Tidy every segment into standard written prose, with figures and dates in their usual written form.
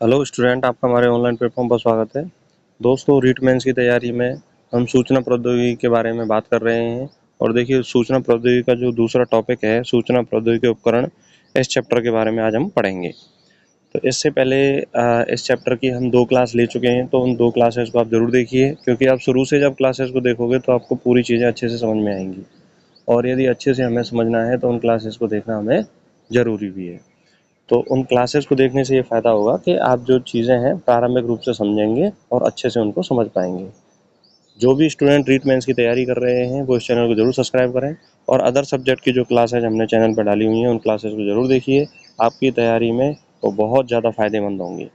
Hello student, आपका हमारे online platform पर स्वागत है। दोस्तों, रीट मेंस की तैयारी में हम सूचना प्रौद्योगिकी के बारे में बात कर रहे हैं। और देखिए, सूचना प्रौद्योगिकी का जो दूसरा टॉपिक है, सूचना प्रौद्योगिकी उपकरण, इस चैप्टर के बारे में आज हम पढ़ेंगे। तो इससे पहले इस चैप्टर की हम 2 क्लास ले चुके हैं, तो उन 2 क्लासेस को आप ज़रूर देखिए, क्योंकि आप शुरू से जब क्लासेस को देखोगे तो आपको पूरी चीज़ें अच्छे से समझ में आएंगी। और यदि अच्छे से हमें समझना है तो उन क्लासेस को देखना हमें ज़रूरी भी है। तो उन क्लासेस को देखने से ये फ़ायदा होगा कि आप जो चीज़ें हैं प्रारंभिक रूप से समझेंगे और अच्छे से उनको समझ पाएंगे। जो भी स्टूडेंट रीट मेंस की तैयारी कर रहे हैं वो इस चैनल को जरूर सब्सक्राइब करें, और अदर सब्जेक्ट की जो क्लासेज हमने चैनल पर डाली हुई हैं उन क्लासेस को जरूर देखिए। आपकी तैयारी में वो बहुत ज़्यादा फ़ायदेमंद होंगी।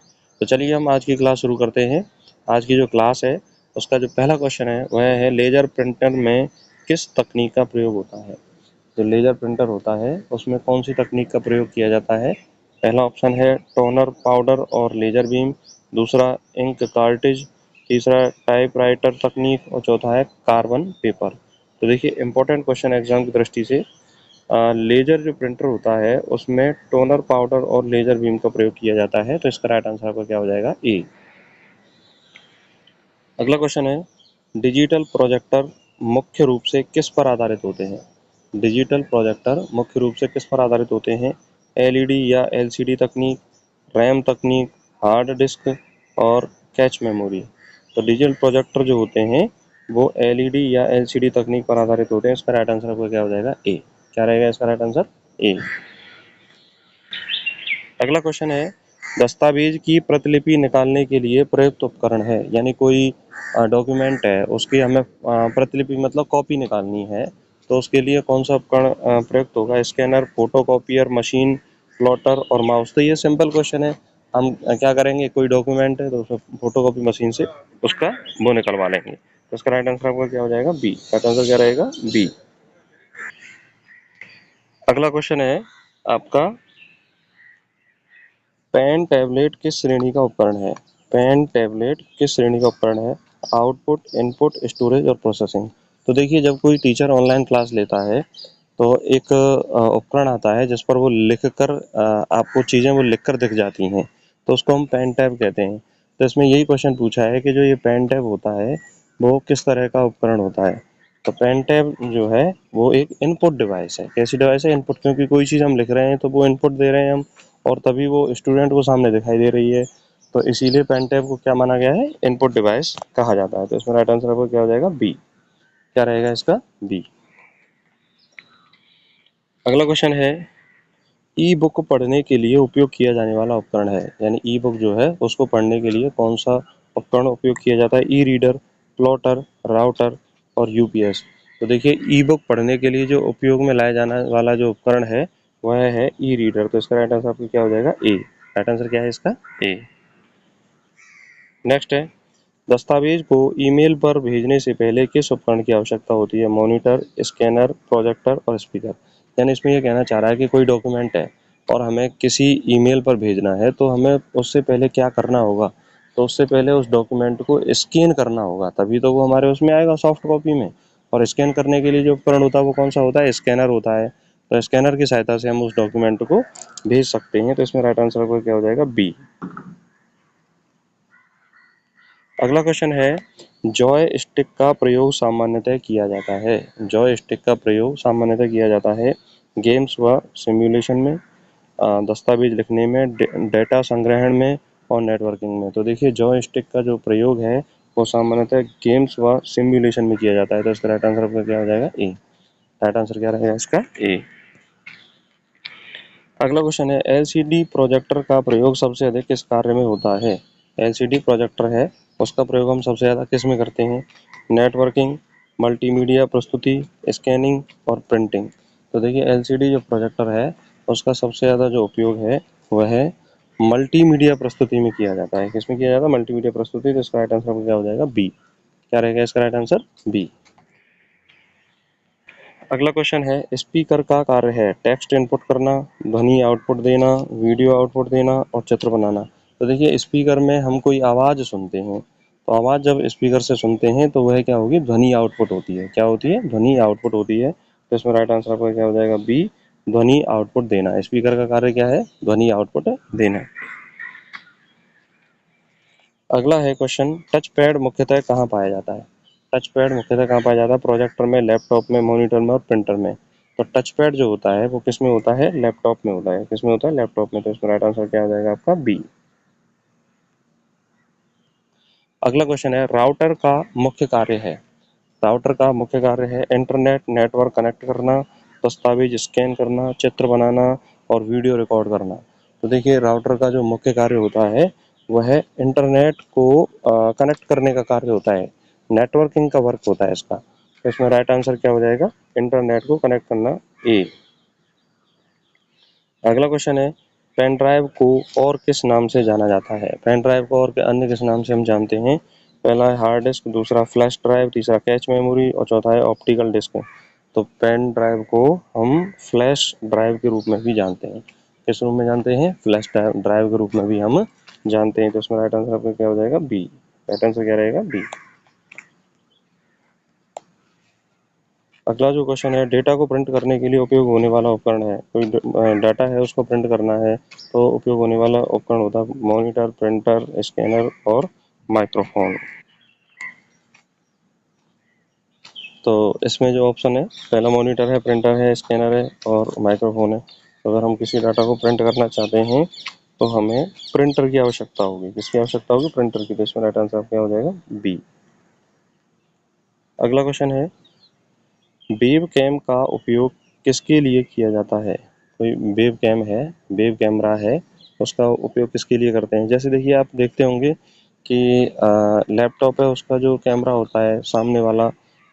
तो चलिए हम आज की क्लास शुरू करते हैं। आज की जो क्लास है उसका जो पहला क्वेश्चन है वह है, लेज़र प्रिंटर में किस तकनीक का प्रयोग होता है। जो लेज़र प्रिंटर होता है उसमें कौन सी तकनीक का प्रयोग किया जाता है। पहला ऑप्शन है टोनर पाउडर और लेज़र बीम, दूसरा इंक कार्ट्रिज, तीसरा टाइपराइटर तकनीक और चौथा है कार्बन पेपर। तो देखिए, इंपॉर्टेंट क्वेश्चन एग्जाम की दृष्टि से लेज़र जो प्रिंटर होता है उसमें टोनर पाउडर और लेज़र बीम का प्रयोग किया जाता है। तो इसका राइट आंसर आपका क्या हो जाएगा, ए। अगला क्वेश्चन है, डिजिटल प्रोजेक्टर मुख्य रूप से किस पर आधारित होते हैं। डिजिटल प्रोजेक्टर मुख्य रूप से किस पर आधारित होते हैं। एलईडी या एलसीडी तकनीक, रैम तकनीक, हार्ड डिस्क और कैच मेमोरी। तो डिजिटल प्रोजेक्टर जो होते हैं वो एलईडी या एलसीडी तकनीक पर आधारित होते हैं। इसका राइट आंसर आपका क्या हो जाएगा, ए। क्या रहेगा इसका राइट आंसर, ए। अगला क्वेश्चन है, दस्तावेज की प्रतिलिपि निकालने के लिए प्रयुक्त उपकरण है। यानी कोई डॉक्यूमेंट है उसकी हमें प्रतिलिपि मतलब कॉपी निकालनी है, तो उसके लिए कौन सा उपकरण प्रयुक्त होगा। स्कैनर, फोटोकॉपियर मशीन, प्लॉटर और माउस। तो ये सिंपल क्वेश्चन है। हम क्या करेंगे, कोई डॉक्यूमेंट है तो उसमें फोटोकॉपी मशीन से उसका वो निकलवा लेंगे। तो इसका राइट आंसर आपका क्या हो जाएगा, बी। राइट आंसर क्या रहेगा, बी। अगला क्वेश्चन है आपका, पेन टैबलेट किस श्रेणी का उपकरण है। पेन टैबलेट किस श्रेणी का उपकरण है। आउटपुट, इनपुट, स्टोरेज और प्रोसेसिंग। तो देखिए, जब कोई टीचर ऑनलाइन क्लास लेता है तो एक उपकरण आता है जिस पर वो लिख कर आपको चीज़ें वो लिख कर दिख जाती हैं, तो उसको हम पेन टैब कहते हैं। तो इसमें यही क्वेश्चन पूछा है कि जो ये पेन टैब होता है वो किस तरह का उपकरण होता है। तो पेन टैब जो है वो एक इनपुट डिवाइस है। कैसी डिवाइस है, इनपुट, क्योंकि कोई चीज़ हम लिख रहे हैं तो वो इनपुट दे रहे हैं हम, और तभी वो स्टूडेंट को सामने दिखाई दे रही है। तो इसीलिए पेन टैब को क्या माना गया है, इनपुट डिवाइस कहा जाता है। तो इसमें राइट आंसर आपको क्या हो जाएगा, बी। क्या रहेगा इसका, बी। अगला क्वेश्चन है, ई बुक पढ़ने के लिए उपयोग किया जाने वाला उपकरण है। यानी ई बुक जो है उसको पढ़ने के लिए कौन सा उपकरण उपयोग किया जाता है। ई रीडर, प्लॉटर, राउटर और यूपीएस। तो देखिए, ई बुक पढ़ने के लिए जो उपयोग में लाया जाने वाला जो उपकरण है वह है ई रीडर। तो इसका राइट आंसर आपको क्या हो जाएगा, ए। राइट आंसर क्या है इसका, ए। नेक्स्ट है, दस्तावेज को ईमेल पर भेजने से पहले किस उपकरण की आवश्यकता होती है। मॉनिटर, स्कैनर, प्रोजेक्टर और स्पीकर। यानी इसमें यह कहना चाह रहा है कि कोई डॉक्यूमेंट है और हमें किसी ईमेल पर भेजना है, तो हमें उससे पहले क्या करना होगा। तो उससे पहले उस डॉक्यूमेंट को स्कैन करना होगा, तभी तो वो हमारे उसमें आएगा सॉफ्ट कॉपी में। और स्कैन करने के लिए जो उपकरण होता है वो कौन सा होता है, स्कैनर होता है। तो स्कैनर की सहायता से हम उस डॉक्यूमेंट को भेज सकते हैं। तो इसमें राइट आंसर आपका क्या हो जाएगा, बी। अगला क्वेश्चन है, जॉय स्टिक का प्रयोग सामान्यतः किया जाता है। जॉय स्टिक का प्रयोग सामान्यतः किया जाता है गेम्स व सिमुलेशन में, दस्तावेज लिखने में, डेटा संग्रहण में और नेटवर्किंग में। तो देखिए, जॉय स्टिक का जो प्रयोग है वो सामान्यतः गेम्स व सिमुलेशन में किया जाता है। तो इसका राइट आंसर आपका क्या हो जाएगा, ए। राइट आंसर क्या रहेगा इसका, ए। अगला क्वेश्चन है, एलसीडी प्रोजेक्टर का प्रयोग सबसे अधिक किस कार्य में होता है। एलसीडी प्रोजेक्टर है उसका प्रयोग हम सबसे ज़्यादा किस में करते हैं। नेटवर्किंग, मल्टीमीडिया प्रस्तुति, स्कैनिंग और प्रिंटिंग। तो देखिए, एलसीडी जो प्रोजेक्टर है उसका सबसे ज़्यादा जो उपयोग है वह है मल्टीमीडिया प्रस्तुति में किया जाता है। किसमें किया जाता है, मल्टीमीडिया प्रस्तुति। तो इसका राइट आंसर क्या हो जाएगा, बी। क्या रहेगा इसका राइट आंसर, बी। अगला क्वेश्चन है, स्पीकर का कार्य है टेक्स्ट इनपुट करना, ध्वनि आउटपुट देना, वीडियो आउटपुट देना और चित्र बनाना। तो देखिए, स्पीकर में हम कोई आवाज़ सुनते हैं, तो आवाज़ जब स्पीकर से सुनते हैं तो वह क्या होगी, ध्वनि आउटपुट होती है। क्या होती है, ध्वनि आउटपुट होती है। तो इसमें राइट आंसर आपका क्या हो जाएगा, बी। ध्वनि आउटपुट देना। स्पीकर का कार्य क्या है, ध्वनि आउटपुट देना। अगला है क्वेश्चन, टच पैड मुख्यतः कहाँ पाया जाता है? टच पैड मुख्यतः कहाँ पाया जाता है? प्रोजेक्टर में, लैपटॉप में, मॉनिटर में और प्रिंटर में। तो टच पैड जो होता है वो किस में होता है? लैपटॉप में होता है। किस में होता है? लैपटॉप में। तो इसमें राइट आंसर क्या हो जाएगा आपका? बी। अगला क्वेश्चन है, राउटर का मुख्य कार्य है? राउटर का मुख्य कार्य है इंटरनेट नेटवर्क कनेक्ट करना, दस्तावेज स्कैन करना, चित्र बनाना और वीडियो रिकॉर्ड करना। तो देखिए, राउटर का जो मुख्य कार्य होता है वह है इंटरनेट को कनेक्ट करने का कार्य होता है, नेटवर्किंग का वर्क होता है इसका। तो इसमें राइट आंसर क्या हो जाएगा? इंटरनेट को कनेक्ट करना, ए। अगला क्वेश्चन है, पेन ड्राइव को और किस नाम से जाना जाता है? पेन ड्राइव को और अन्य किस नाम से हम जानते हैं? पहला है हार्ड डिस्क, दूसरा फ्लैश ड्राइव, तीसरा कैच मेमोरी और चौथा है ऑप्टिकल डिस्क। तो पेन ड्राइव को हम फ्लैश ड्राइव के रूप में भी जानते हैं। किस रूप में जानते हैं? फ्लैश ड्राइव के रूप में भी हम जानते हैं। तो इसमें राइट आंसर आपका क्या हो जाएगा? बी। राइट आंसर क्या रहेगा? बी। अगला जो क्वेश्चन है, डेटा को प्रिंट करने के लिए उपयोग होने वाला उपकरण है। कोई डाटा है उसको प्रिंट करना है तो उपयोग होने वाला उपकरण होता है मॉनिटर, प्रिंटर, स्कैनर और माइक्रोफोन। तो इसमें जो ऑप्शन है, पहला मॉनिटर है, प्रिंटर है, स्कैनर है और माइक्रोफोन है। तो अगर हम किसी डाटा को प्रिंट करना चाहते हैं तो हमें प्रिंटर की आवश्यकता होगी। किसकी आवश्यकता होगी? प्रिंटर की। तो इसमें राइट आंसर क्या हो जाएगा? बी। अगला क्वेश्चन है, वेब कैम का उपयोग किसके लिए किया जाता है? कोई वेब कैम है, वेब कैमरा है, उसका उपयोग किसके लिए करते हैं? जैसे देखिए, आप देखते होंगे कि लैपटॉप है, उसका जो कैमरा होता है सामने वाला,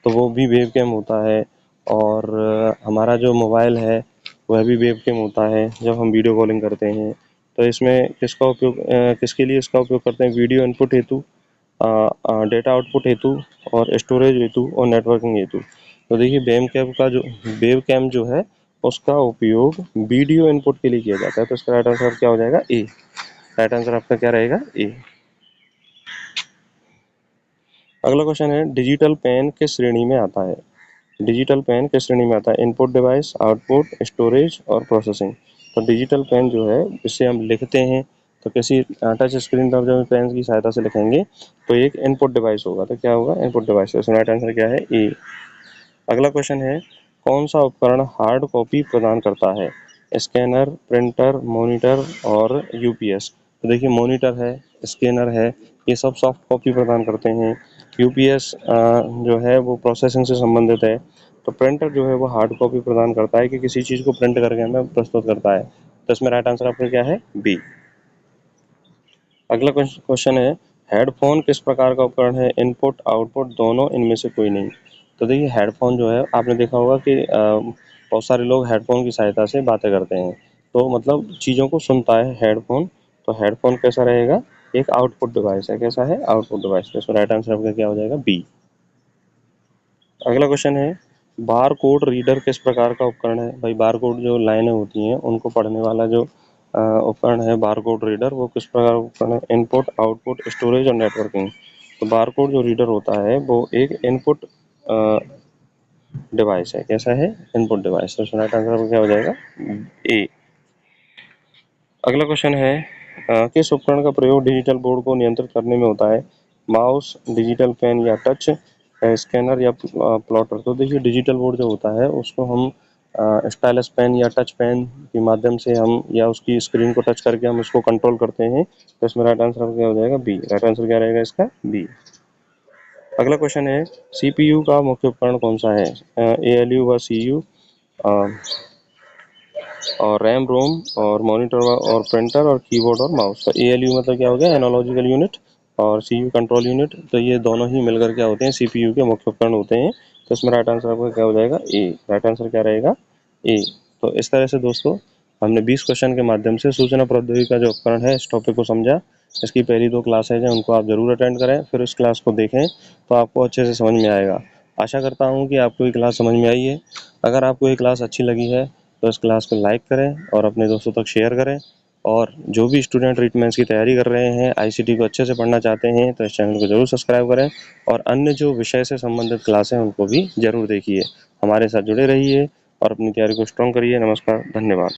तो वो भी वेब कैम होता है। और हमारा जो मोबाइल है वह भी वेब कैम होता है जब हम वीडियो कॉलिंग करते हैं। तो इसमें किसका उपयोग किसके लिए इसका उपयोग करते हैं? वीडियो इनपुट हेतु, डेटा आउटपुट हेतु और स्टोरेज हेतु और नेटवर्किंग हेतु। तो देखिए, वेब कैम जो है उसका उपयोग वीडियो इनपुट के लिए किया जाता है। तो इसका राइट आंसर क्या हो जाएगा? ए। राइट आंसर आपका क्या रहेगा? ए। अगला क्वेश्चन है, डिजिटल पेन किस श्रेणी में आता है? डिजिटल पेन किस श्रेणी में आता है? इनपुट डिवाइस, आउटपुट, स्टोरेज और प्रोसेसिंग। तो डिजिटल पेन जो है इससे हम लिखते हैं, तो किसी टच स्क्रीन पर जब पेन की सहायता से लिखेंगे तो एक इनपुट डिवाइस होगा। तो क्या होगा? Input device. तो इसका राइट आंसर क्या है? ए। अगला क्वेश्चन है, कौन सा उपकरण हार्ड कॉपी प्रदान करता है? स्कैनर, प्रिंटर, मॉनिटर और यूपीएस। तो देखिए, मॉनिटर है, स्कैनर है, ये सब सॉफ्ट कॉपी प्रदान करते हैं। यूपीएस जो है वो प्रोसेसिंग से संबंधित है। तो प्रिंटर जो है वो हार्ड कॉपी प्रदान करता है कि किसी चीज़ को प्रिंट करके हमें प्रस्तुत करता है। तो इसमें राइट आंसर आपका क्या है? बी। अगला क्वेश्चन है, हेडफोन किस प्रकार का उपकरण है? इनपुट, आउटपुट, दोनों, इनमें से कोई नहीं। तो देखिए, हेडफोन जो है आपने देखा होगा कि बहुत सारे लोग हेडफोन की सहायता से बातें करते हैं, तो मतलब चीज़ों को सुनता है हेडफोन। तो हेडफोन कैसा रहेगा? एक आउटपुट डिवाइस है। कैसा है? Output device. तो इसका राइट आंसर आपका क्या हो जाएगा? बी। अगला क्वेश्चन है, बार कोड रीडर किस प्रकार का उपकरण है? भाई, बार कोड जो लाइनें होती हैं उनको पढ़ने वाला जो उपकरण है बार कोड रीडर, वो किस प्रकार का उपकरण है? इनपुट, आउटपुट, स्टोरेज और नेटवर्किंग। तो बार कोड जो रीडर होता है वो एक इनपुट डिवाइस है। कैसा है? Input device. तो राइट आंसर क्या हो जाएगा? ए। अगला क्वेश्चन है, किस उपकरण का प्रयोग डिजिटल बोर्ड को नियंत्रित करने में होता है? माउस, डिजिटल पेन या टच, स्कैनर या प्लॉटर। तो देखिए, डिजिटल बोर्ड जो होता है उसको हम स्टाइलस पेन या टच पेन के माध्यम से हम या उसकी स्क्रीन को टच करके हम उसको कंट्रोल करते हैं। तो इसमें राइट आंसर क्या हो जाएगा? बी। राइट आंसर क्या रहेगा इसका? बी। अगला क्वेश्चन है, सीपीयू का मुख्य उपकरण कौन सा है? एएलयू व सीयू और रैम रोम और मॉनिटर और प्रिंटर और कीबोर्ड और माउस। तो एएलयू मतलब क्या हो गया? Analogical unit. और सीयू कंट्रोल यूनिट। तो ये दोनों ही मिलकर क्या होते हैं? सीपीयू के मुख्य उपकरण होते हैं। तो इसमें राइट आंसर आपका क्या हो जाएगा? ए। राइट आंसर क्या रहेगा? ए। तो इस तरह से दोस्तों हमने 20 क्वेश्चन के माध्यम से सूचना प्रौद्योगिकी का जो उपकरण है इस टॉपिक को समझा। इसकी पहली 2 क्लासेज हैं, उनको आप जरूर अटेंड करें, फिर इस क्लास को देखें तो आपको अच्छे से समझ में आएगा। आशा करता हूँ कि आपको ये क्लास समझ में आई है। अगर आपको ये क्लास अच्छी लगी है तो इस क्लास को लाइक करें और अपने दोस्तों तक शेयर करें। और जो भी स्टूडेंट रिटमेंस की तैयारी कर रहे हैं, आईसीटी को अच्छे से पढ़ना चाहते हैं, तो इस चैनल को जरूर सब्सक्राइब करें और अन्य जो विषय से संबंधित क्लास हैं उनको भी जरूर देखिए। हमारे साथ जुड़े रहिए और अपनी तैयारी को स्ट्रॉन्ग करिए। नमस्कार, धन्यवाद।